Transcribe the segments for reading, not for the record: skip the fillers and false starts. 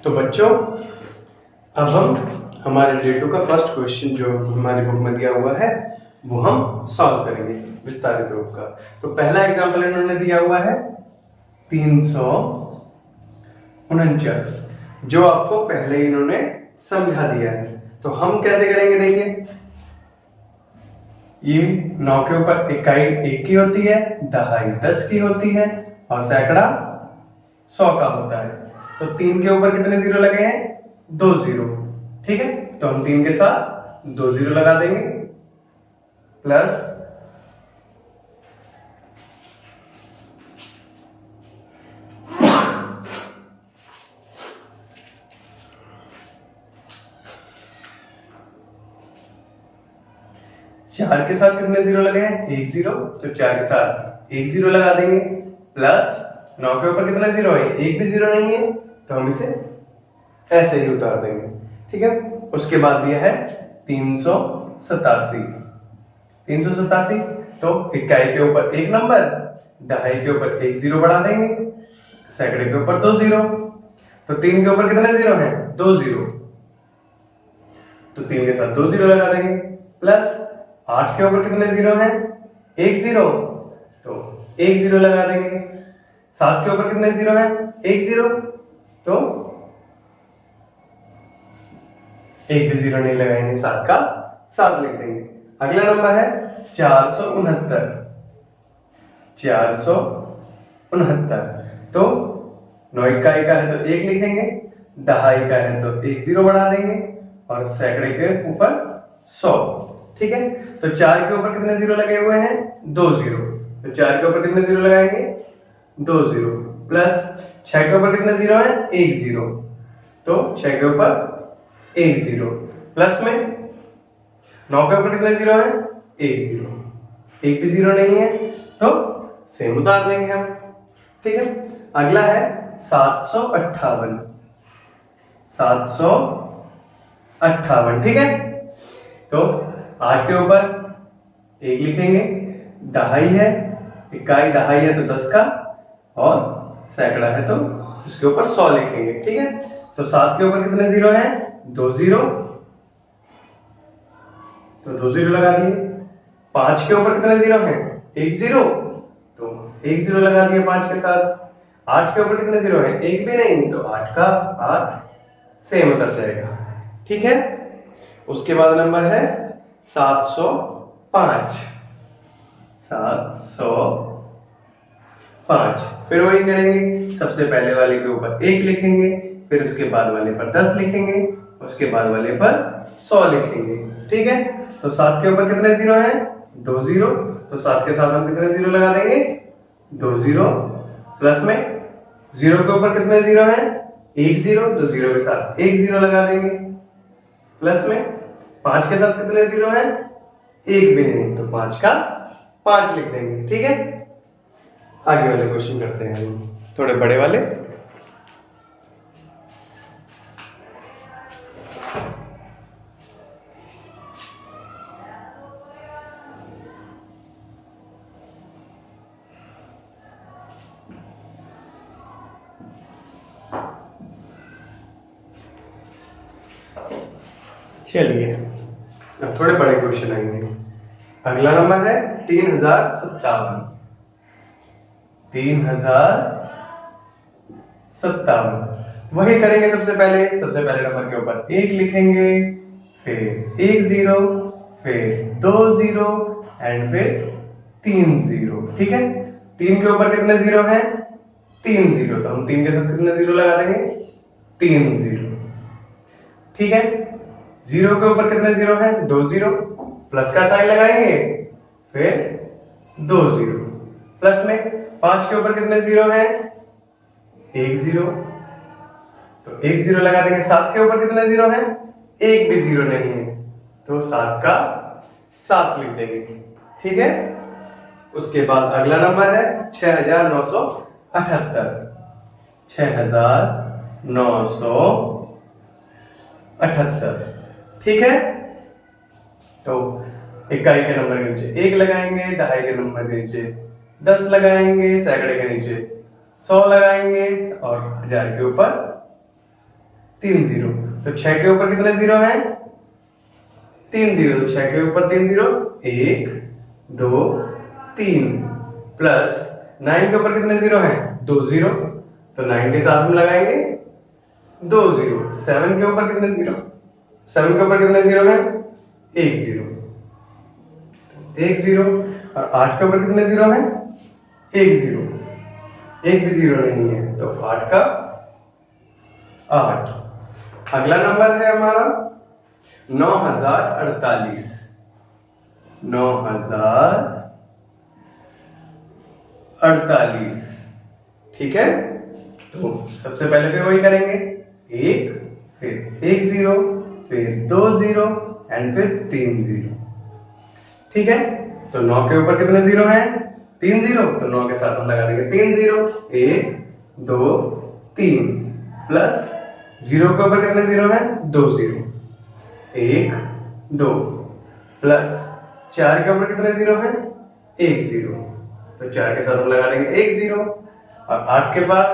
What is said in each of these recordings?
तो बच्चों अब हम हमारे डे 2 का फर्स्ट क्वेश्चन जो हमारी बुक में दिया हुआ है वो हम सॉल्व करेंगे विस्तारित रूप का। तो पहला एग्जांपल इन्होंने दिया हुआ है 349 जो आपको पहले इन्होंने समझा दिया है। तो हम कैसे करेंगे देखिए, ये 9 के ऊपर इकाई 1 की होती है, दहाई 10 की होती है और सैकड़ा 100 का होता है। तो 3 के ऊपर कितने जीरो लगे हैं? 2 जीरो। ठीक है, तो हम 3 के साथ 2 जीरो लगा देंगे प्लस 4 के साथ कितने जीरो लगे हैं? 1 जीरो। तो 4 के साथ 1 जीरो लगा देंगे प्लस 9 के ऊपर कितना जीरो है? 1 भी जीरो नहीं है तो हम इसे ऐसे ही उतार देंगे। ठीक है, उसके बाद दिया है 387। 387 तो इकाई के ऊपर एक नंबर, दहाई के ऊपर 1 जीरो बढ़ा देंगे, सैकड़े के ऊपर 2 जीरो। तो 3 के ऊपर कितने जीरो हैं? 2 जीरो। तो 3 के साथ 2 जीरो लगा देंगे प्लस 8 के ऊपर कितने जीरो हैं? 1 जीरो। तो 1 जीरो लगा देंगे। 7 के ऊपर कितने जीरो हैं? 1 जीरो। तो 1 भी जीरो नहीं लगाएंगे, 7 का 7 लिख देंगे। अगला नंबर है 469। 469 तो 9 इकाई का है तो 1 लिखेंगे, दहाई का है तो 1 जीरो बढ़ा देंगे और सैकड़े के ऊपर 100। ठीक है, तो 4 के ऊपर कितने जीरो लगे हुए हैं? 2 जीरो। तो 4 के ऊपर कितने जीरो लगाएंगे? 2 जीरो प्लस 6 के ऊपर कितने जीरो हैं? 1 जीरो। तो 6 के ऊपर 1 जीरो प्लस में 9 के ऊपर कितने जीरो हैं? 1 जीरो। 1 भी जीरो नहीं है तो सेम उतार देंगे हम। ठीक है, अगला है 758। 758। ठीक है, तो 8 के ऊपर 1 लिखेंगे, दहाई है, इकाई दहाई है तो 10 का और सैकड़ा है तो उसके ऊपर 100 लिखेंगे। ठीक है, तो 7 के ऊपर कितने जीरो हैं? 2 जीरो। तो 2 जीरो लगा दिए। 5 के ऊपर कितने जीरो हैं? 1 जीरो। तो 1 जीरो लगा दिए 5 के साथ। 8 के ऊपर कितने जीरो हैं? 1 भी नहीं, तो 8 का 8 सेम उतर जाएगा। ठीक है, उसके बाद नंबर है 705। 705 फिर वही करेंगे, सबसे पहले वाले के ऊपर 1 लिखेंगे, फिर उसके बाद वाले पर 10 लिखेंगे, उसके बाद वाले पर 100 लिखेंगे। ठीक है, तो 7 के ऊपर कितने जीरो हैं? 2 जीरो। तो 7 के साथ हम कितने जीरो लगा देंगे? 2 जीरो प्लस में 0 के ऊपर कितने जीरो हैं? 1 जीरो। तो 0 के साथ 1 जीरो लगा देंगे प्लस में 5 के साथ कितने जीरो हैं? 1 भी नहीं, तो 5 का 5 लिख देंगे। ठीक है, आगे वाले क्वेश्चन करते हैं हम, थोड़े बड़े वाले। चलिए अब थोड़े बड़े क्वेश्चन आएंगे। अगला नंबर है 3057। 3057 वही करेंगे। सबसे पहले नंबर के ऊपर 1 लिखेंगे, फिर 1 जीरो, फिर 2 जीरो एंड फिर 3 जीरो। ठीक है, 3 के ऊपर कितने जीरो हैं? 3 जीरो। तो हम 3 के साथ कितने जीरो लगा देंगे? 3 जीरो। ठीक है, 0 के ऊपर कितने जीरो हैं? 2 जीरो। प्लस का साइन लगाएंगे, फिर 2 जीरो प्लस में 5 के ऊपर कितने जीरो हैं? 1 जीरो। तो 1 जीरो लगा देंगे। 7 के ऊपर कितने जीरो हैं? 1 भी जीरो नहीं है, तो 7 का 7 लिख देंगे। ठीक है, उसके बाद अगला नंबर है 6978। 6978। ठीक है, तो इकाई के नंबर के नीचे 1 लगाएंगे, दहाई के नंबर के नीचे 10 लगाएंगे, सैकड़े के नीचे 100 लगाएंगे और हजार के ऊपर 3 जीरो। तो 6 के ऊपर कितने जीरो हैं? 3 जीरो। तो 6 के ऊपर 3 जीरो, 1 2 3, प्लस 9 के ऊपर कितने जीरो हैं? 2 जीरो। तो 9 के साथ हम लगाएंगे 2 जीरो। 7 के ऊपर कितने जीरो? 7 के ऊपर कितने जीरो हैं? 1 जीरो। 1 जीरो। और 8 के ऊपर कितने जीरो हैं? 1 जीरो। एक भी जीरो नहीं है, तो 8 का 8। अगला नंबर है हमारा 9048। 9048, ठीक है। तो सबसे पहले फिर वही करेंगे, एक, फिर 1 जीरो, फिर 2 जीरो एंड फिर 3 जीरो, ठीक है। तो 9 के ऊपर कितने जीरो हैं? 3 जीरो। तो 9 के साथ हम लगा देंगे 3 जीरो, 1 2 3, प्लस जीरो के ऊपर कितने जीरो हैं? 2 जीरो, 1 2, प्लस 4 के ऊपर कितने जीरो हैं? 1 जीरो। तो 4 के साथ हम लगा देंगे 1 जीरो। और 8 के पास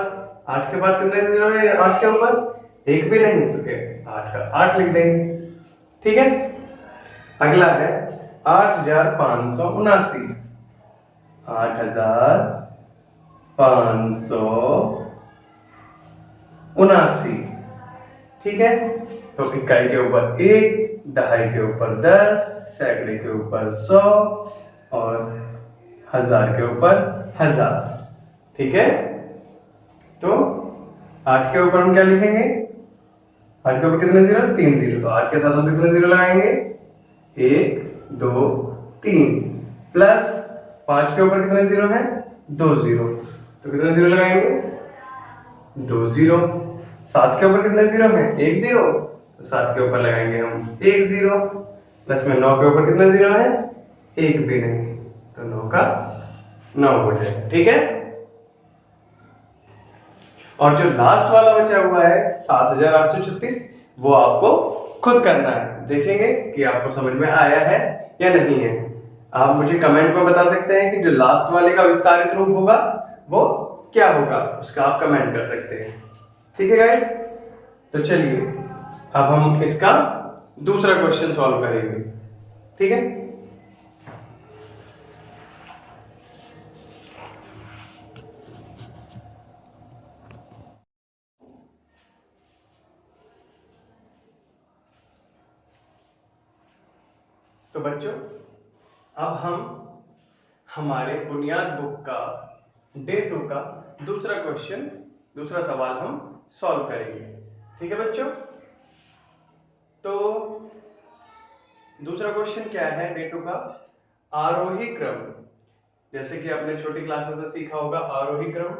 कितने जीरो है 8 के ऊपर? एक भी नहीं, तो क्या 8 का 8 लिख देंगे, ठीक है। अगला है 8579। 8579, ठीक है। तो इकाई के ऊपर 1, दहाई के ऊपर 10, सैकड़े के ऊपर 100 और हजार के ऊपर 1000, ठीक है। तो 8 के ऊपर हम क्या लिखेंगे? 8 के ऊपर कितने जीरो? 3 जीरो। तो 8 के साथ हम कितने जीरो लगाएंगे? 1 2 3, प्लस 5 के ऊपर कितने जीरो हैं? 2 जीरो। तो कितने जीरो लगाएंगे? 2 जीरो। 7 के ऊपर कितने जीरो हैं? 1 जीरो। तो 7 के ऊपर लगाएंगे हम 1 जीरो। प्लस में 9 के ऊपर कितने जीरो हैं? एक भी नहीं, तो 9 का 9 हो जाएगा, ठीक है। और जो लास्ट वाला बचा हुआ है 7836, वो आपको खुद करना है। देखेंगे कि आपको समझ में आया है या नहीं है। आप मुझे कमेंट में बता सकते हैं कि जो लास्ट वाले का विस्तारित रूप होगा वो क्या होगा, उसका आप कमेंट कर सकते हैं, ठीक है गाइस। तो चलिए अब हम इसका दूसरा क्वेश्चन सॉल्व करेंगे, ठीक है। तो बच्चों अब हम हमारे बुनियाद बुक का डे 2 का दूसरा क्वेश्चन, दूसरा सवाल हम सॉल्व करेंगे, ठीक है बच्चों। तो दूसरा क्वेश्चन क्या है डे 2 का? आरोही क्रम। जैसे कि आपने छोटी क्लासेस में सीखा होगा, आरोही क्रम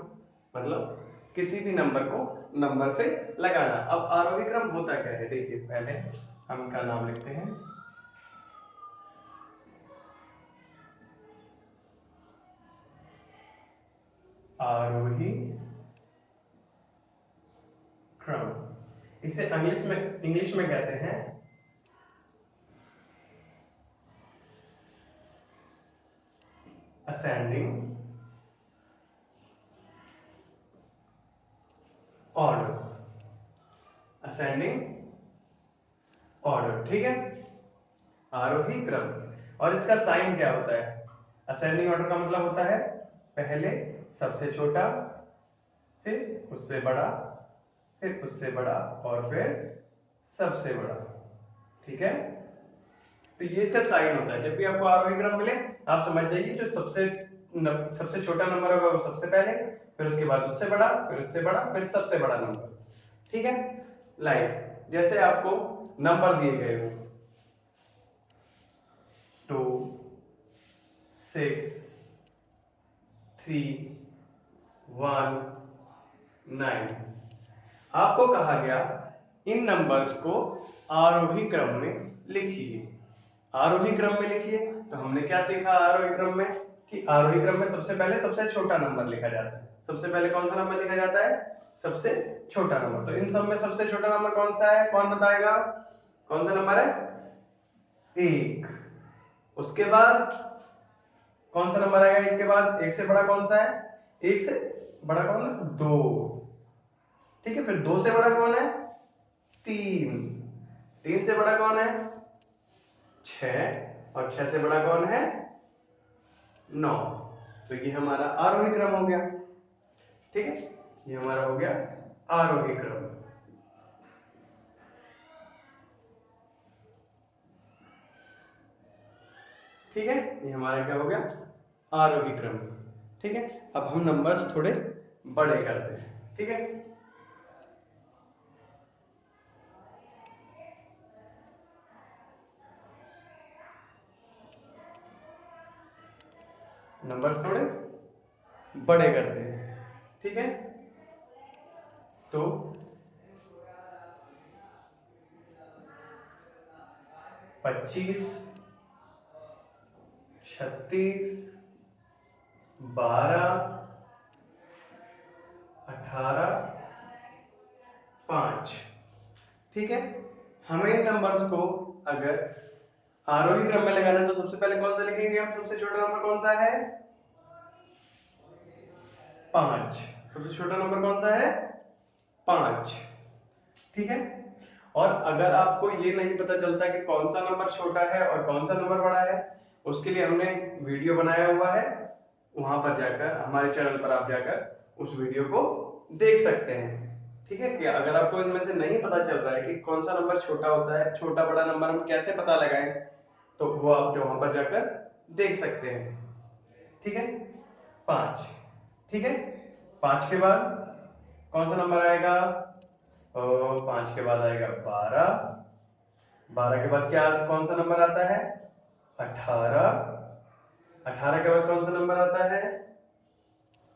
मतलब किसी भी नंबर को नंबर से लगाना। अब आरोही क्रम होता क्या है, देखिए पहले हम इनका नाम लिखते हैं। आरोही क्रम, इसे इंग्लिश में कहते हैं असेंडिंग ऑर्डर। असेंडिंग ऑर्डर, ठीक है, आरोही क्रम। और इसका साइन क्या होता है? असेंडिंग ऑर्डर का मतलब होता है पहले सबसे छोटा, फिर उससे बड़ा, फिर उससे बड़ा और फिर सबसे बड़ा, ठीक है। तो ये इसका साइन होता है। जब भी आपको आरोही क्रम मिले आप समझ जाइए जो सबसे छोटा नंबर होगा वो सबसे पहले, फिर उसके बाद उससे बड़ा, फिर उससे बड़ा, फिर सबसे बड़ा नंबर, ठीक है। लाइक जैसे आपको नंबर दिए गए हो 2 6 3 1 9, आपको कहा गया इन नंबर्स को आरोही क्रम में लिखिए। आरोही क्रम में लिखिए, तो हमने क्या सीखा आरोही क्रम में कि आरोही क्रम में सबसे पहले सबसे छोटा नंबर लिखा जाता है। सबसे पहले कौन सा नंबर लिखा जाता है? सबसे छोटा नंबर। तो इन सब में सबसे छोटा नंबर कौन सा है, कौन बताएगा? कौन सा नंबर है? 1। उसके बाद कौन सा नंबर आएगा 1 के बाद? 1 से बड़ा कौन सा है? 1 से बड़ा कौन है? 2, ठीक है। फिर 2 से बड़ा कौन है? 3। 3 से बड़ा कौन है? 6। और 6 से बड़ा कौन है? 9। तो ये हमारा आरोही क्रम हो गया। ठीक है, ये हमारा हो गया आरोही क्रम। ठीक है, ये हमारा क्या हो गया? आरोही क्रम। ठीक है, अब हम नंबर्स थोड़े बड़े करते हैं। ठीक है, नंबर्स थोड़े बड़े करते हैं। ठीक है, तो 25, 36, 12, 18, 5। ठीक है, हमें इन नंबर्स को अगर आरोही क्रम में लगाना है तो सबसे पहले कौन सा लिखेंगे हम? सबसे छोटा नंबर कौन सा है? 5। सबसे छोटा नंबर कौन सा है? 5। ठीक है, और अगर आपको ये नहीं पता चलता कि कौन सा नंबर छोटा है और कौन सा नंबर बड़ा है, उसके लिए हमने वीडियो बनाया हुआ है। वहां पर जाकर, हमारे चैनल पर आप जाकर उस वीडियो को देख सकते हैं। ठीक है, कि अगर आपको इनमें से नहीं पता चल रहा है कि कौन सा नंबर छोटा होता है, छोटा बड़ा नंबर हम कैसे पता लगाएं, तो वो आप जो वहां पर जाकर देख सकते हैं। ठीक है, 5। ठीक है, 5 के बाद कौन सा नंबर आएगा? 5 के बाद आएगा 12। 12 के बाद क्या, कौन सा नंबर आता है? 18। 18 के बाद कौन सा नंबर आता है?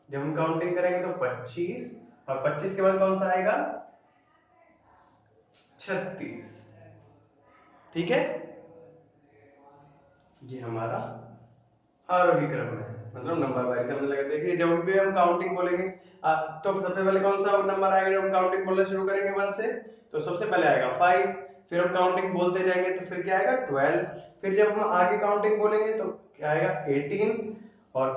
जब हम काउंटिंग करेंगे तो 25। और 25 के बाद कौन सा आएगा? 36। ठीक है, ये हमारा आरोही क्रम है, मतलब नंबर वाइज हमने लगा। देखिए जब भी हम काउंटिंग बोलेंगे तो सबसे पहले कौन सा नंबर आएगा? जब हम काउंटिंग बोलना शुरू करेंगे 1 से, तो सबसे पहले आएगा 5। फिर हम काउंटिंग बोलते जाएंगे तो फिर क्या आएगा? 12। फिर जब हम आगे काउंटिंग बोलेंगे तो क्या आएगा? 18। और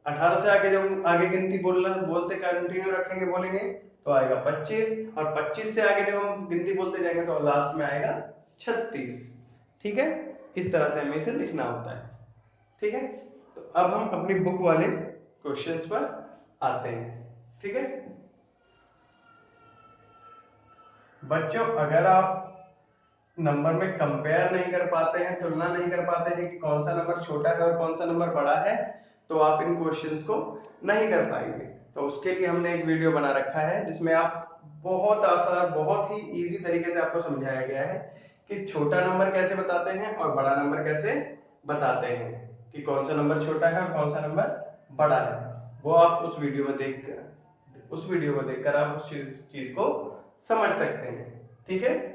18 से आगे जब हम आगे गिनती बोलते कंटिन्यू रखेंगे बोलेंगे तो आएगा 25। और 25 से आगे जब हम गिनती बोलते जाएंगे तो लास्ट में आएगा 36। ठीक है, इस तरह से हमें इसे लिखना होता है। ठीक है, तो अब हम अपनी बुक वाले क्वेश्चंस पर आते हैं। ठीक है बच्चों, अगर आप नंबर में कंपेयर नहीं कर पाते हैं, तुलना नहीं कर पाते हैं कि कौन सा नंबर छोटा है और कौन सा नंबर बड़ा है, तो आप इन क्वेश्चंस को नहीं कर पाएंगे। तो उसके लिए हमने एक वीडियो बना रखा है जिसमें आप बहुत आसान, बहुत ही इजी तरीके से आपको समझाया गया है कि छोटा नंबर कैसे बताते हैं और बड़ा नंबर कैसे बताते हैं, कि कौन सा नंबर छोटा है और कौन सा नंबर बड़ा है। वो आप उस वीडियो में देखकर आप उस चीज को समझ सकते हैं। ठीक है,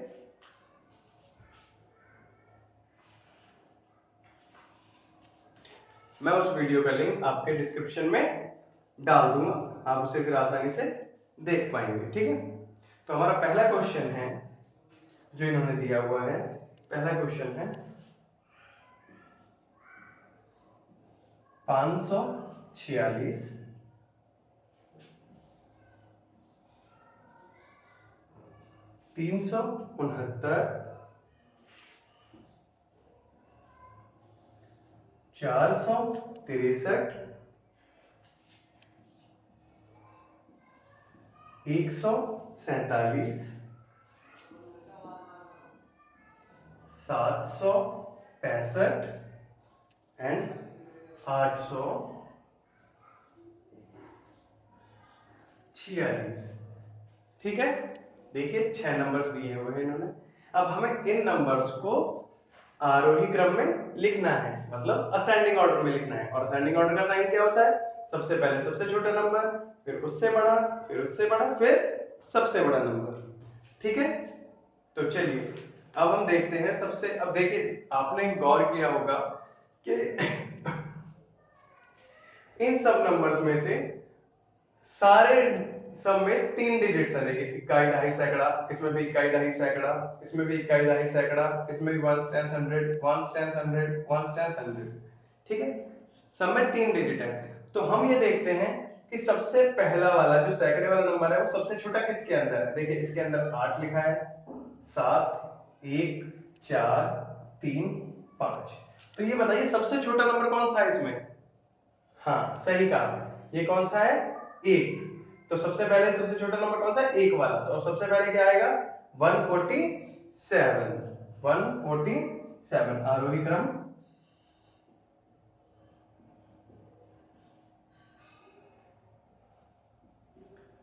मैं उस वीडियो का लिंक आपके डिस्क्रिप्शन में डाल दूंगा, आप उसे फिर आसानी से देख पाएंगे। ठीक है, तो हमारा पहला क्वेश्चन है जो इन्होंने दिया हुआ है। पहला क्वेश्चन है 546, 369, 463, 147, 765 एंड 846। ठीक है, देखिए 6 नंबर्स दिए हुए हैं इन्होंने। अब हमें इन नंबर्स को आरोही क्रम में लिखना है, मतलब असेंडिंग ऑर्डर में लिखना है। और असेंडिंग ऑर्डर का साइन क्या होता है? सबसे पहले सबसे छोटा नंबर, फिर उससे बड़ा, फिर उससे बड़ा, फिर सबसे बड़ा नंबर। ठीक है, तो चलिए अब हम देखते हैं सबसे। अब देखिए, आपने गौर किया होगा कि इन सब नंबर्स में से सारे सब में 3 डिजिट्स है। देखिए, इकाई, दहाई, सैकड़ा, इसमें भी इकाई, दहाई, सैकड़ा, इसमें भी इकाई, दहाई, सैकड़ा, इसमें भी ones, tens, hundred, ones, tens, hundred, ones, tens, hundred. ठीक है, सब में 3 डिजिट है। तो हम ये देखते हैं कि सबसे पहला वाला जो सैकड़े वाला नंबर है वो सबसे छोटा किसके अंदर है। देखिए, इसके अंदर 8 लिखा है, 7 1 4 3 5। तो ये बताइए सबसे छोटा नंबर कौन सा है इसमें? हाँ सही कहा, ये कौन सा है? 1। तो सबसे पहले सबसे छोटा नंबर कौन सा है? 1 वाला। तो सबसे पहले क्या आएगा? 147। 147 आरोही क्रम।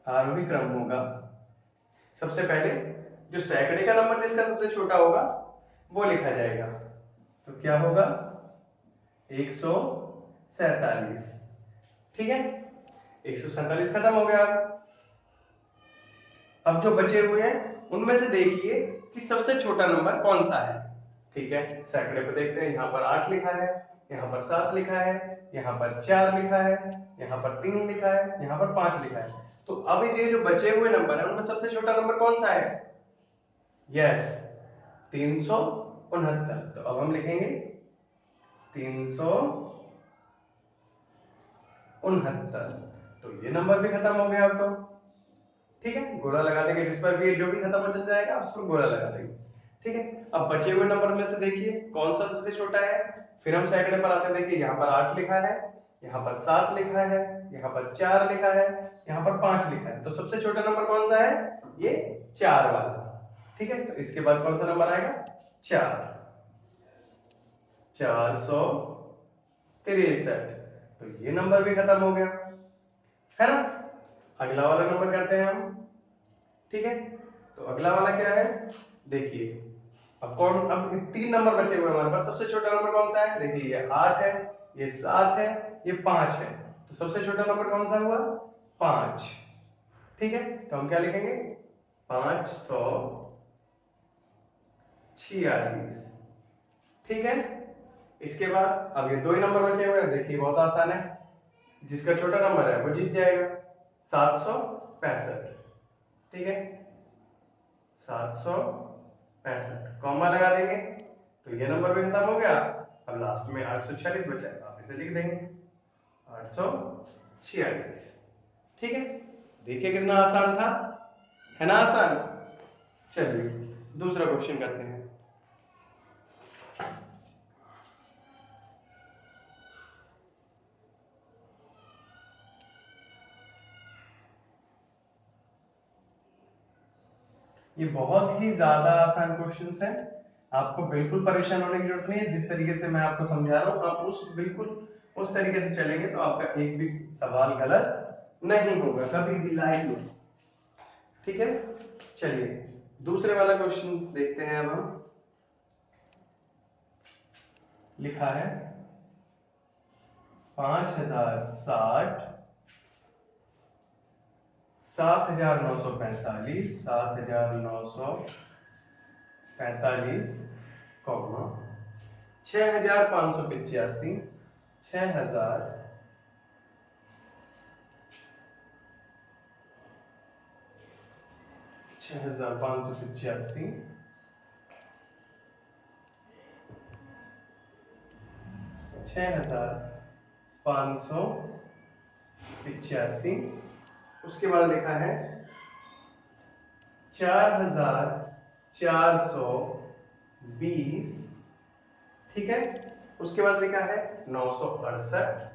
आरोही क्रम होगा। सबसे पहले जो सैकड़े का नंबर जिसका सबसे छोटा होगा वो लिखा जाएगा। तो क्या होगा? 147। ठीक है, 147 खत्म हो गया। अब जो बचे हुए हैं उनमें से देखिए कि सबसे छोटा नंबर कौन सा है। ठीक है, सैकड़े पे देखते हैं। यहाँ पर 8 लिखा है, यहाँ पर 7 लिखा है, यहाँ पर 4 लिखा है, यहाँ पर 3 लिखा है, यहाँ पर 5 लिखा है। तो अब ये जो बचे हुए नंबर है उनमें सबसे छोटा नंबर कौन सा है? यस, 369। तो अब हम लिखेंगे 369। तो ये नंबर भी खत्म हो गया अब तो। ठीक है, गोला लगा देंगे जिस पर भी जो भी खत्म हो जाएगा उस पर गोला लगा देंगे। ठीक है, अब बचे हुए नंबर में से देखिए कौन सा सबसे छोटा है। फिर हम सैकड़े पर आते हैं। देखिए यहाँ पर 8 लिखा है, यहाँ पर 7 लिखा है, यहाँ पर 4 लिखा है, यहाँ पर 5 लिखा है। तो सबसे छोटा नंबर कौन सा है? ये 4 वाला। ठीक है, तो इसके बाद कौन सा नंबर आएगा? 4। 463। तो ये नंबर भी खत्म हो गया है ना। अगला वाला नंबर करते हैं हम। ठीक है, तो अगला वाला क्या है? देखिए अब कौन, अब 3 नंबर बचे हुए हमारे पास। सबसे छोटा नंबर कौन सा है? देखिए ये 8 है, ये 7 है, ये 5 है। तो सबसे छोटा नंबर कौन सा हुआ? 5। ठीक है, तो हम क्या लिखेंगे? 546। ठीक है, इसके बाद अब ये 2 ही नंबर बचे हुए हैं। देखिए बहुत आसान है, जिसका छोटा नंबर है वो जीत जाएगा। 765। ठीक है, 765 कॉमा लगा देंगे तो ये नंबर भी खत्म हो गया। अब लास्ट में 846 बचा है, आप इसे लिख देंगे 846। ठीक है, देखिए कितना आसान था, है ना आसान। चलिए दूसरा क्वेश्चन करते हैं। ये बहुत ही ज्यादा आसान क्वेश्चंस है, आपको बिल्कुल परेशान होने की जरूरत नहीं है। जिस तरीके से मैं आपको समझा रहा हूं आप उस बिल्कुल उस तरीके से चलेंगे तो आपका एक भी सवाल गलत नहीं होगा कभी भी लाइफ में। ठीक है, चलिए दूसरे वाला क्वेश्चन देखते हैं। अब हम लिखा है 5060, 7945, 7945, 6585, 6000, 6585, 6585। उसके बाद लिखा है 4420। ठीक है, उसके बाद लिखा है 968,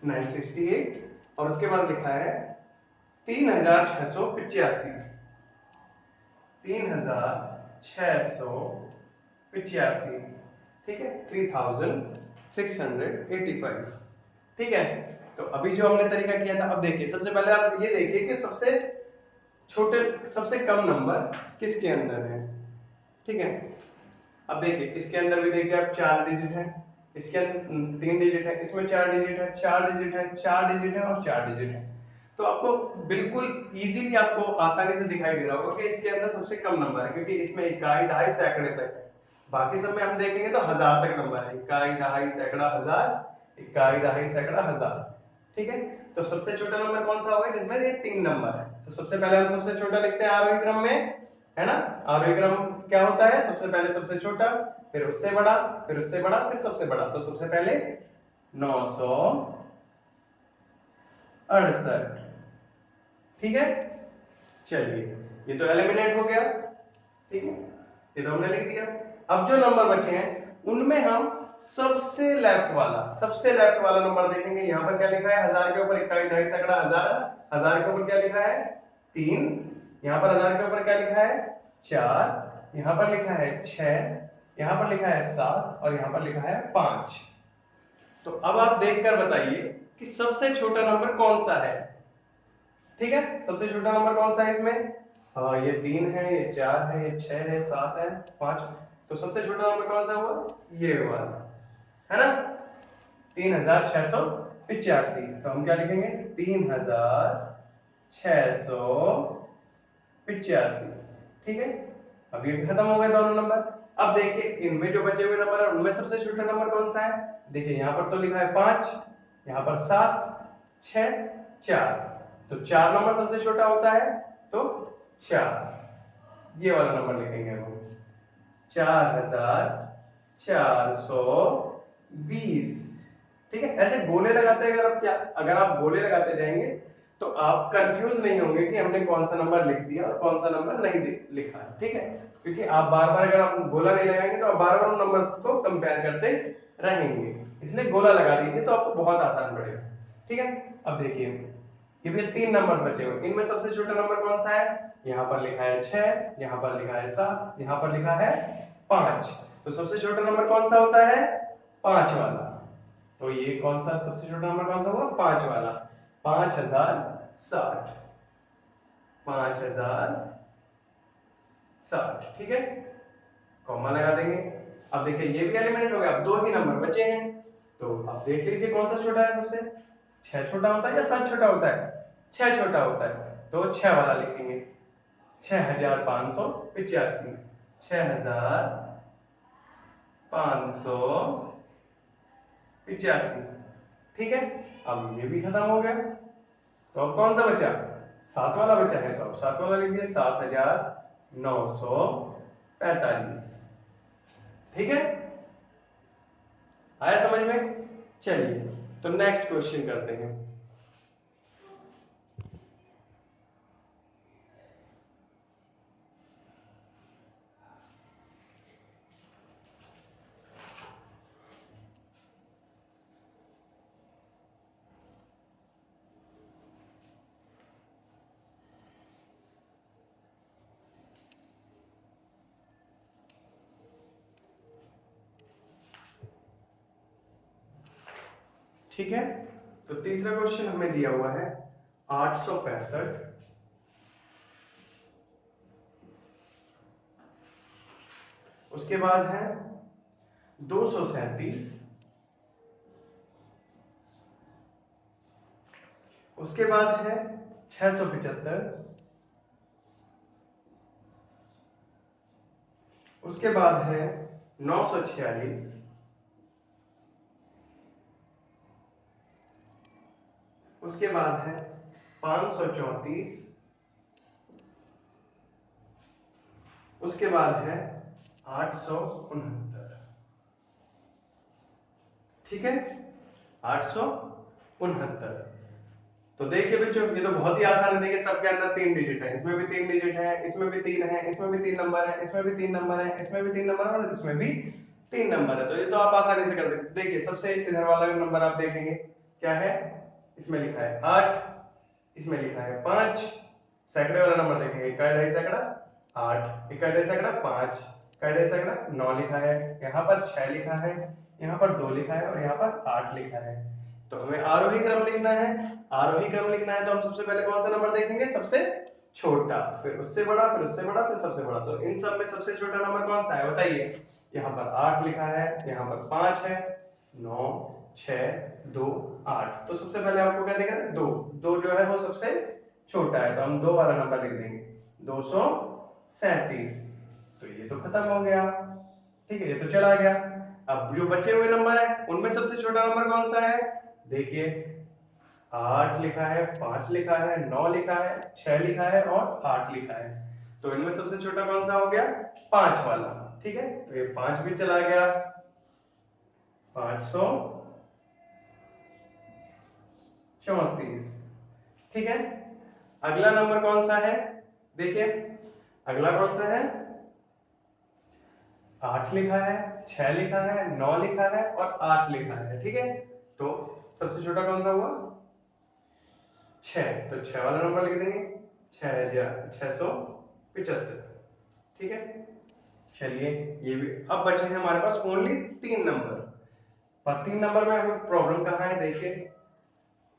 968। और उसके बाद लिखा है 3685, 3685। ठीक है, 3685। ठीक है, तो अभी जो हमने तरीका किया था, अब देखिए सबसे पहले आप ये देखिए कि सबसे छोटे सबसे कम नंबर किसके अंदर है। ठीक है, अब देखिए इसके अंदर भी देखिए आप 4 डिजिट है, इसके अंदर 3 डिजिट है, इसमें 4 डिजिट है, 4 डिजिट है, 4 डिजिट है और 4 डिजिट है। तो आपको बिल्कुल इजीली आपको आसानी से दिखाई दे रहा होगा कि इसके अंदर सबसे कम नंबर है, क्योंकि इसमें इकाई दहाई सैकड़े तक है। बाकी सब में हम देखेंगे तो हजार तक नंबर है, इकाई दहाई सैकड़ा हजार, इकाई दहाई सैकड़ा हजार। ठीक है, तो सबसे छोटा नंबर कौन सा होगा जिसमें ये 3 नंबर है। तो सबसे पहले हम सबसे छोटा लिखते हैं आरोही क्रम में, है ना। आरोही क्रम क्या होता है? सबसे पहले सबसे छोटा, फिर उससे बड़ा, फिर उससे बड़ा, फिर सबसे बड़ा। तो सबसे पहले 968। ठीक है, चलिए ये तो एलिमिनेट हो गया, ठीक है, ये तो हमने लिख दिया। अब जो नंबर बचे हैं उनमें हम सबसे लेफ्ट वाला नंबर देखेंगे। यहाँ पर क्या लिखा है, 1000 के ऊपर 21 ढाई सैकड़ा 1000, 1000 के ऊपर क्या लिखा है 3, यहाँ पर 1000 के ऊपर क्या लिखा है 4, यहाँ पर लिखा है 6, यहाँ पर लिखा है 7 और यहाँ पर लिखा है 5। तो अब आप देखकर बताइए कि सबसे छोटा नंबर कौन सा है। ठीक है, सबसे छोटा नंबर कौन सा है इसमें? हाँ, ये 3 है, ये 4 है, ये 6 है, 7 है, 5। तो सबसे छोटा नंबर कौन सा हुआ? ये वाला, है ना, 3685। तो हम क्या लिखेंगे 3685। ठीक है, अब ये खत्म हो गए दोनों नंबर। अब देखिए इनमें जो बचे हुए नंबर है उनमें सबसे छोटा नंबर कौन सा है? देखिए यहाँ पर तो लिखा है 5, यहाँ पर 7, 6, 4। तो 4 नंबर सबसे छोटा होता है, तो 4 ये वाला नंबर लिखेंगे हम, 4420। ठीक है, ऐसे गोले लगाते अगर आप अगर आप गोले लगाते जाएंगे तो आप कंफ्यूज नहीं होंगे कि हमने कौन सा नंबर लिख दिया और कौन सा नंबर नहीं लिखा। ठीक है, क्योंकि आप बार बार अगर आप गोला नहीं लगाएंगे तो आप बार बार उन नंबर्स को कंपेयर करते रहेंगे, इसलिए गोला लगा दीजिए तो आपको बहुत आसान पड़ेगा। ठीक है, अब देखिए ये भी 3 नंबर बचे हुए, इनमें सबसे छोटा नंबर कौन सा है? यहाँ पर लिखा है 6, यहाँ पर लिखा है 7, यहाँ पर लिखा है 5। तो सबसे छोटा नंबर कौन सा होता है? 5 वाला। तो ये कौन सा सबसे छोटा नंबर कौन सा हुआ? 5 वाला। 5060, 5060। ठीक है, कॉमा लगा देंगे। अब देखिए ये भी एलिमिनेट हो गया, अब 2 ही नंबर बचे हैं। तो अब देख लीजिए कौन सा छोटा है सबसे? 6 छोटा होता है या 7 छोटा होता है? 6 छोटा होता है, तो 6 वाला लिखेंगे, 6585, 6585। ठीक है, अब ये भी खत्म हो गया। तो अब कौन सा बचा? 7 वाला बचा है, तो अब 7 वाला लिख दिया, 7945। ठीक है, आया समझ में? चलिए तो नेक्स्ट क्वेश्चन करते हैं। ठीक है, तो तीसरा क्वेश्चन हमें दिया हुआ है 865, उसके बाद है 237, उसके बाद है 675, उसके बाद है 946, उसके बाद है 534, उसके बाद है 869। ठीक है, 869। तो देखिए बच्चों ये तो बहुत ही आसान है, देखिए सबके अंदर 3 डिजिट है, इसमें भी 3 डिजिट है, इसमें भी 3 है, इसमें भी 3 नंबर है, इसमें भी 3 नंबर है, इसमें भी 3 नंबर है और इसमें भी 3 नंबर है। तो ये तो आप आसानी से कर सकते हैं। देखिए सबसे इधर वाला नंबर आप देखेंगे क्या है, इसमें लिखा है 8, इसमें लिखा है 5। सैकड़े वाला नंबर देखेंगे, इकाई ढाई सैकड़ा 8, इकाई ढाई सैकड़ा 5, इकाई ढाई सैकड़ा 9 लिखा है, यहाँ पर 6 लिखा है, यहाँ पर 2 लिखा है और यहाँ पर 8 लिखा है। तो हमें आरोही क्रम लिखना है। आरोही क्रम लिखना है तो हम सबसे पहले कौन सा नंबर देखेंगे? सबसे छोटा, फिर उससे बड़ा, फिर उससे बड़ा, फिर सबसे बड़ा। तो इन सब में सबसे छोटा नंबर कौन सा है बताइए? यहाँ पर 8 लिखा है, यहाँ पर 5 है, 9, 6, 2, 8। तो सबसे पहले आपको क्या दिखा? 2, 2 जो है वो सबसे छोटा है, तो हम 2 वाला नंबर लिख देंगे, 237। तो ये तो खत्म हो गया। ठीक है, ये तो चला गया। अब जो बचे हुए नंबर है उनमें सबसे छोटा नंबर कौन सा है? देखिए 8 लिखा है, 5 लिखा है, 9 लिखा है, 6 लिखा है और 8 लिखा है। तो इनमें सबसे छोटा कौन सा हो गया? 5 वाला। ठीक है, तो ये 5 भी चला गया, 534। ठीक है, अगला नंबर कौन सा है? देखिए अगला कौन सा है? 8 लिखा है, 6 लिखा है, 9 लिखा है और 8 लिखा है। ठीक है, तो सबसे छोटा कौन सा हुआ? 6, तो 6 वाला नंबर लिख देंगे, 6,675। ठीक है, चलिए ये भी। अब बचे हैं हमारे पास ओनली 3 नंबर, और 3 नंबर में हमें प्रॉब्लम कहाँ है देखिए,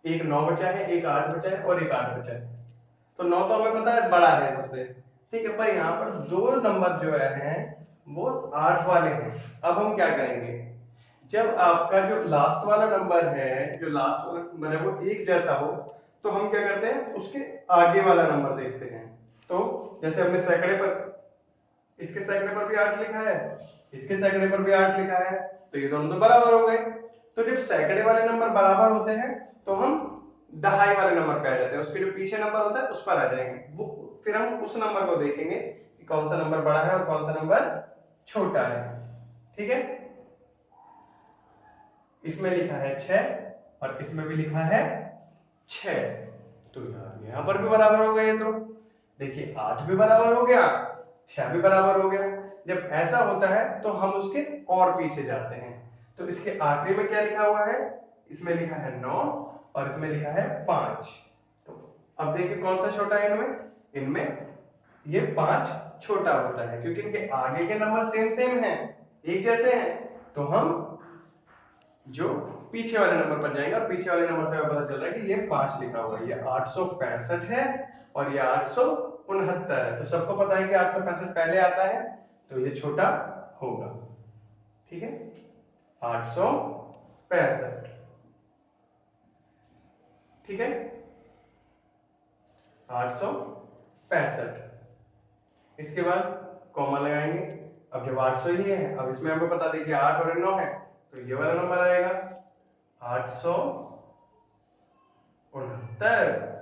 एक 9 बचा है, एक 8 बचा है और एक 8 बचा है। तो 9 तो हमें पता है बड़ा है सबसे, ठीक है, पर यहाँ पर दो नंबर जो है वो 8 वाले हैं। अब हम क्या करेंगे, जब आपका जो लास्ट वाला नंबर है, जो लास्ट वाला नंबर है वो एक जैसा हो, तो हम क्या करते हैं, उसके आगे वाला नंबर देखते हैं। तो जैसे हमने सैकड़े पर, इसके सैकड़े पर भी 8 लिखा है, इसके सैकड़े पर भी 8 लिखा है, तो ये दोनों तो बराबर हो गए। तो जब सैकड़े वाले नंबर बराबर होते हैं तो हम दहाई वाले नंबर पे आ जाते हैं, उसके जो पीछे नंबर होता है उस पर आ जाएंगे। वो फिर हम उस नंबर को देखेंगे कि कौन सा नंबर बड़ा है और कौन सा नंबर छोटा है। ठीक है, इसमें लिखा है 6 और इसमें भी लिखा है 6, तो यार यहां पर भी बराबर हो गए। तो देखिए 8 भी बराबर हो गया, 6 भी बराबर हो गया। जब ऐसा होता है तो हम उसके और पीछे जाते हैं। तो इसके आखिरी में क्या लिखा हुआ है, इसमें लिखा है 9 और इसमें लिखा है 5। तो अब देखिए कौन सा छोटा है इनमें, इनमें ये 5 छोटा होता है, क्योंकि इनके आगे के नंबर सेम सेम हैं, एक जैसे हैं। तो हम जो पीछे वाले नंबर पर जाएंगे, और पीछे वाले नंबर से हमें पता चल रहा है कि ये 5 लिखा हुआ है, ये 865 है और ये 869 है। तो सबको पता है कि 865 पहले आता है, तो ये छोटा होगा। ठीक है, 865। ठीक है, 865। इसके बाद कॉमा लगाएंगे। अब जब 800 ही है, अब इसमें हमें बता दें कि 8 और 9 है, तो ये वाला नंबर आएगा 869,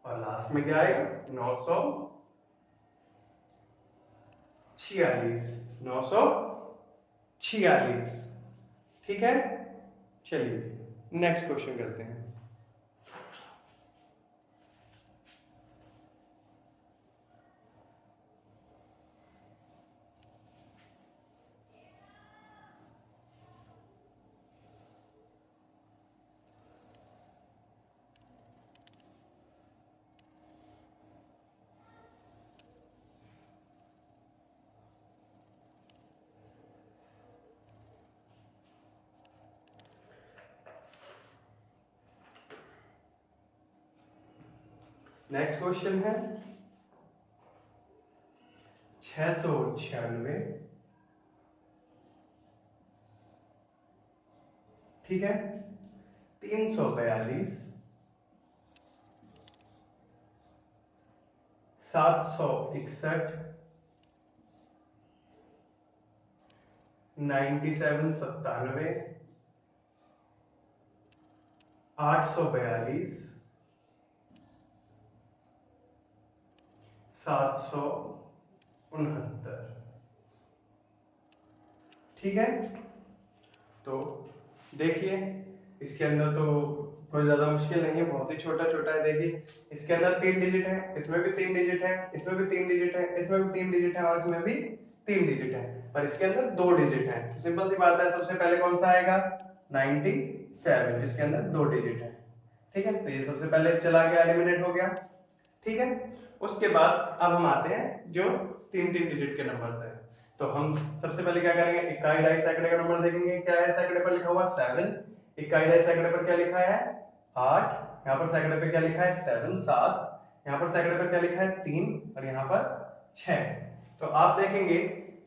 और लास्ट में क्या आएगा 946, 946। ठीक है, चलिए नेक्स्ट क्वेश्चन करते हैं। नेक्स्ट क्वेश्चन है 696, ठीक है, 342, 761, 97, 842, 769। ठीक है, तो देखिए इसके अंदर तो कोई ज्यादा मुश्किल नहीं है, बहुत ही छोटा छोटा है। देखिए इसके अंदर 3 डिजिट है, इसमें भी 3 डिजिट है, इसमें भी 3 डिजिट है, इसमें भी 3 डिजिट है और इसमें भी 3 डिजिट है, पर इसके अंदर 2 डिजिट है। तो सिंपल सी बात है, सबसे पहले कौन सा आएगा 97, जिसके अंदर 2 डिजिट है। ठीक है, तो ये सबसे पहले चला गया, एलिमिनेट हो गया। ठीक है, उसके बाद अब हम आते हैं जो 3 डिजिट के नंबर है। तो हम सबसे पहले क्या करेंगे, इकाई डाई सैकड़े का नंबर देखेंगे, क्या है सैकड़े पर लिखा हुआ 7, इकाई डाई सैकड़े पर क्या लिखा है 8, यहाँ पर सैकड़े पे क्या लिखा है 7, 7, यहाँ पर सैकड़े पर क्या लिखा है 3 और यहाँ पर 6। तो आप देखेंगे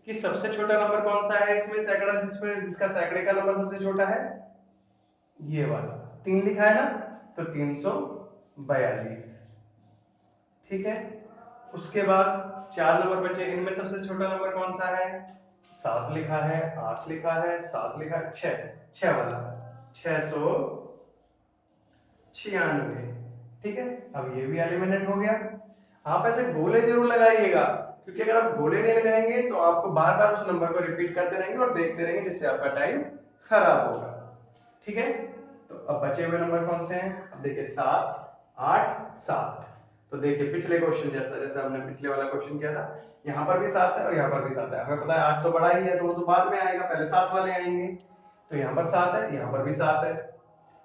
कि सबसे छोटा नंबर कौन सा है इसमें सैकड़ा, जिसमें जिसका सैकड़े का नंबर सबसे छोटा है, ये वाला 3 लिखा है ना, तो 342। ठीक है, उसके बाद 4 नंबर बचे, इनमें सबसे छोटा नंबर कौन सा है, 7 लिखा है, 8 लिखा है, 7 लिखा है, 6 वाला 696। ठीक है, अब ये भी एलिमिनेट हो गया। आप ऐसे गोले जरूर लगाइएगा, क्योंकि अगर आप गोले नहीं लगाएंगे तो आपको बार बार उस नंबर को रिपीट करते रहेंगे और देखते रहेंगे, जिससे आपका टाइम खराब होगा। ठीक है, तो अब बचे हुए नंबर कौन से हैं, अब देखिए 7, 8, 7। तो देखिए पिछले क्वेश्चन जैसा, जैसे हमने पिछले वाला क्वेश्चन किया था, यहाँ पर भी 7 है और यहाँ पर भी 7 है। हमें पता है 8 तो बड़ा ही है, तो वो तो बाद में आएगा, पहले 7 वाले आएंगे। तो यहाँ पर 7 है, यहाँ पर भी 7 है।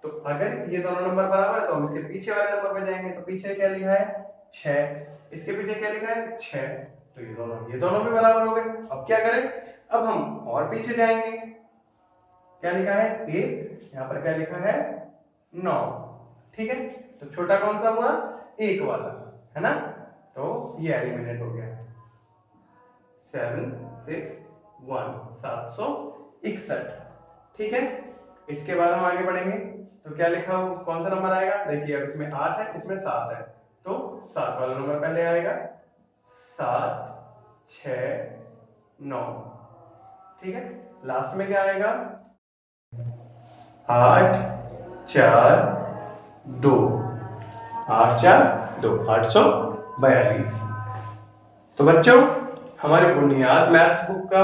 तो अगर ये दोनों नंबर बराबर है तो हम इसके पीछे वाले नंबर पे जाएंगे। तो पीछे क्या लिखा है 6, इसके पीछे क्या लिखा है 6, तो ये दोनों भी बराबर हो गए। अब क्या करें, अब हम और पीछे जाएंगे। क्या लिखा है 1, यहाँ पर क्या लिखा है 9, ठीक है। तो छोटा कौन सा हुआ 1 वाला, है ना। तो ये एलिमिनेट हो गया। 7 6 1 761, ठीक है। इसके बाद हम आगे बढ़ेंगे। तो क्या लिखा हो, कौन सा नंबर आएगा, देखिए अब इसमें 8 है, इसमें 7 है, तो 7 वाला नंबर पहले आएगा। 7 6 9, ठीक है। लास्ट में क्या आएगा 8 4 2, 8 4 2 842। तो बच्चों हमारे बुनियाद मैथ्स बुक का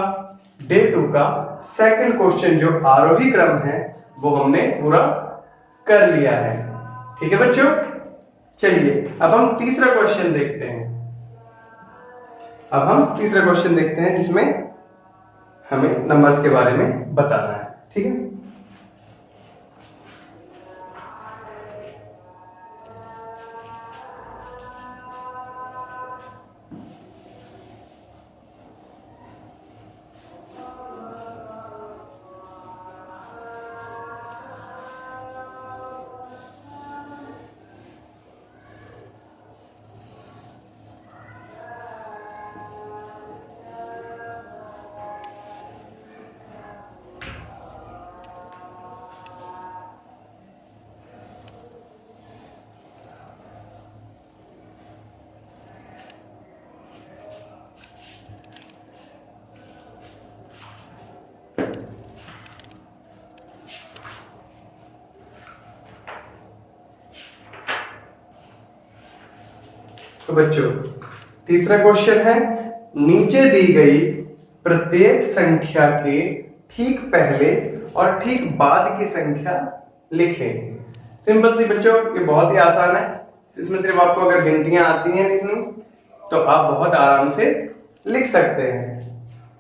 डे 2 का सेकंड क्वेश्चन जो आरोही क्रम है वो हमने पूरा कर लिया है, ठीक है बच्चों। चलिए अब हम तीसरा क्वेश्चन देखते हैं। अब हम तीसरा क्वेश्चन देखते हैं जिसमें हमें नंबर्स के बारे में बताना है, ठीक है। तो बच्चों तीसरा क्वेश्चन है, नीचे दी गई प्रत्येक संख्या के ठीक पहले और ठीक बाद की संख्या लिखें। सिंपल सी बच्चों, ये बहुत ही आसान है। इसमें सिर्फ आपको अगर गिनतियां आती हैं लिखनी तो आप बहुत आराम से लिख सकते हैं,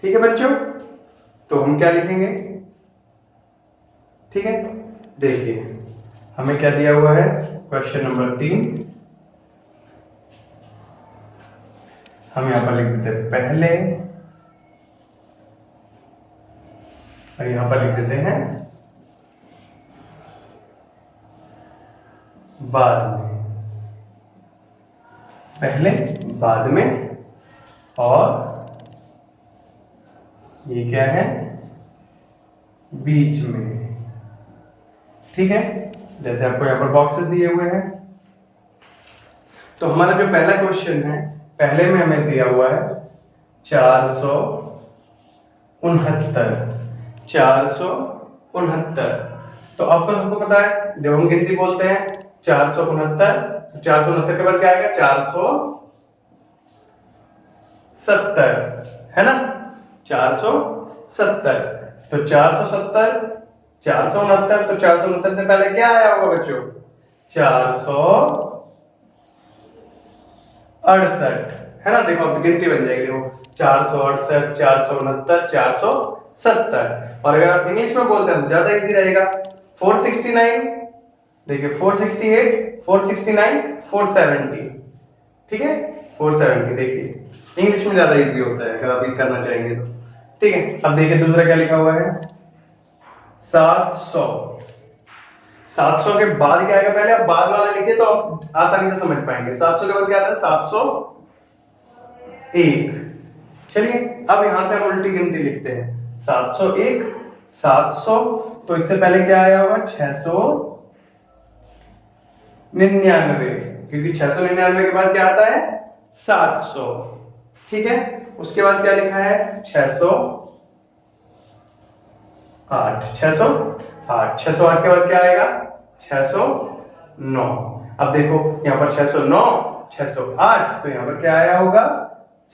ठीक है बच्चों। तो हम क्या लिखेंगे, ठीक है। देखिए हमें क्या दिया हुआ है, क्वेश्चन नंबर 3। हम यहां पर लिख देते हैं पहले और यहां पर लिख देते हैं बाद में। पहले बाद में और ये क्या है बीच में, ठीक है। जैसे आपको यहां पर बॉक्सेस दिए हुए हैं। तो हमारा जो पहला क्वेश्चन है, पहले में हमें दिया हुआ है 469। तो आपको सबको पता है जब हम गिनती बोलते हैं 469, तो 469 के बाद क्या आएगा 470, है ना। 470, तो 470 469, तो 469 से पहले क्या आया होगा बच्चों 468, है ना। देखो अब गिनती बन जाएगी, वो 468 469 470। और अगर आप इंग्लिश में बोलते हैं तो ज्यादा इजी रहेगा 469, देखिए 468 469 470, ठीक है 470। देखिए इंग्लिश में ज्यादा इजी होता है अगर आप ये करना चाहेंगे तो, ठीक है। अब देखिए दूसरा क्या लिखा हुआ है 700। 700 के बाद क्या आएगा, पहले आप बाद वाला लिखिए तो आप आसानी से समझ पाएंगे। 700 के बाद क्या आता है 701। चलिए अब यहां से हम उल्टी गिनती लिखते हैं 701 700, तो इससे पहले क्या आया होगा 699, क्योंकि 699 के बाद क्या आता है 700, ठीक है। उसके बाद क्या लिखा है 608 608 के बाद क्या आएगा 609। अब देखो यहां पर 609 608, तो यहां पर क्या आया होगा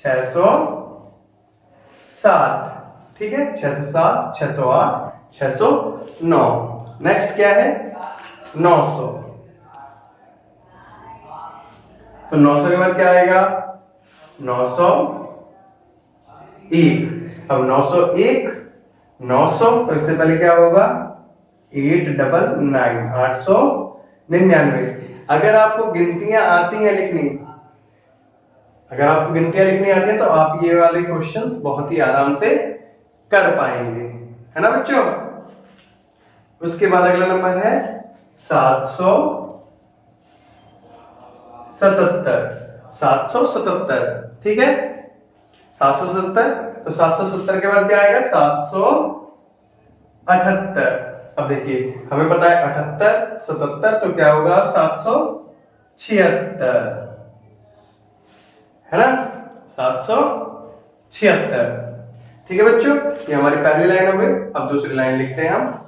607, ठीक है 607 608 609। नेक्स्ट क्या है 900, तो तो 900 के बाद क्या आएगा 901। अब 901 900 तो इससे पहले क्या होगा 899 899। अगर आपको गिनतियां आती हैं लिखनी, अगर आपको गिनतियां लिखनी आती हैं तो आप ये वाले क्वेश्चंस बहुत ही आराम से कर पाएंगे, है ना बच्चों। उसके बाद अगला नंबर है 777। 777, ठीक है 777। तो 770 के बाद क्या आएगा 778। अब देखिए हमें पता है 78 77, तो क्या होगा अब 776, है ना 776। ठीक है बच्चों, ये हमारी पहली लाइन हो गई। अब दूसरी लाइन लिखते हैं हम।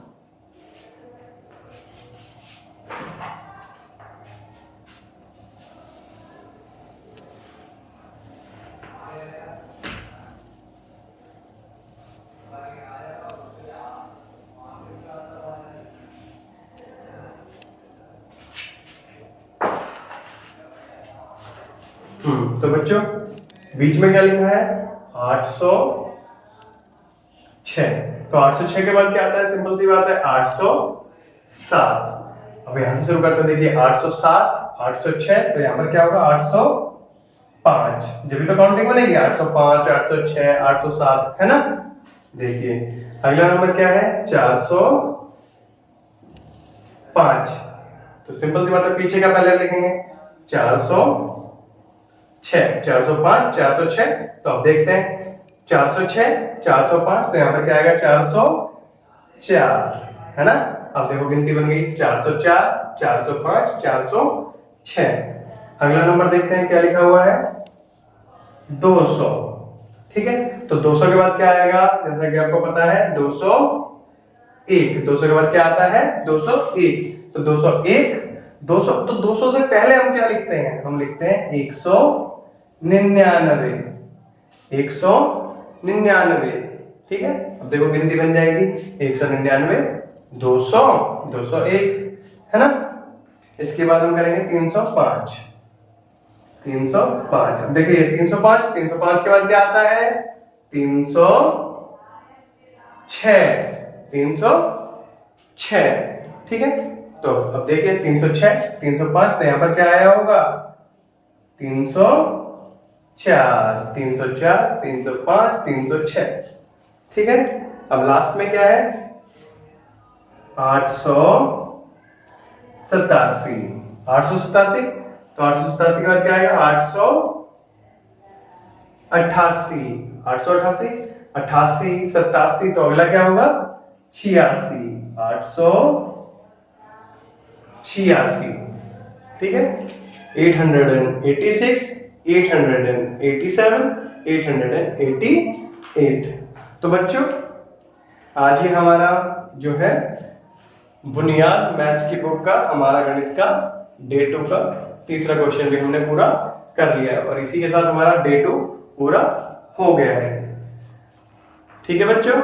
तो बच्चों बीच में क्या लिखा है 806। तो 806 के बाद क्या आता है, सिंपल सी बात है 807। अब यहां से शुरू करते हैं, देखिए 807 806, तो यहां पर क्या होगा 805। जब भी तो काउंटिंग बनेगी 805 806 807, है ना। देखिए अगला नंबर क्या है 405। तो सिंपल सी बात है पीछे का पहले लिखेंगे 406 405 406। तो अब देखते हैं 406 405, तो यहां पर क्या आएगा 404, है ना। अब देखो गिनती बन गई 404 405 406। अगला नंबर देखते हैं क्या लिखा हुआ है 200, ठीक है। तो 200 के बाद क्या आएगा, जैसा कि आपको पता है 201। 200 के बाद क्या आता है 201। तो 201 200, तो 200 से पहले हम क्या लिखते हैं, हम लिखते हैं 199 199, ठीक है। अब देखो गिनती बन जाएगी 199 200 201, है ना। इसके बाद हम करेंगे 305 305। अब देखिए 305 305 के बाद क्या आता है 306, ठीक है। तो अब देखिए 306 305, तो यहां पर क्या आया होगा 304 304 305 306, ठीक है। अब लास्ट में क्या है 887 887। तो 887 के बाद क्या आएगा 888 888 88 87। तो अगला क्या होगा 86 886, ठीक है। 886 887 888। तो बच्चों आज ही हमारा जो है बुनियाद मैथ्स की बुक का हमारा गणित का डे 2 का तीसरा क्वेश्चन भी हमने पूरा कर लिया है, और इसी के साथ हमारा डे 2 पूरा हो गया है। ठीक है बच्चों।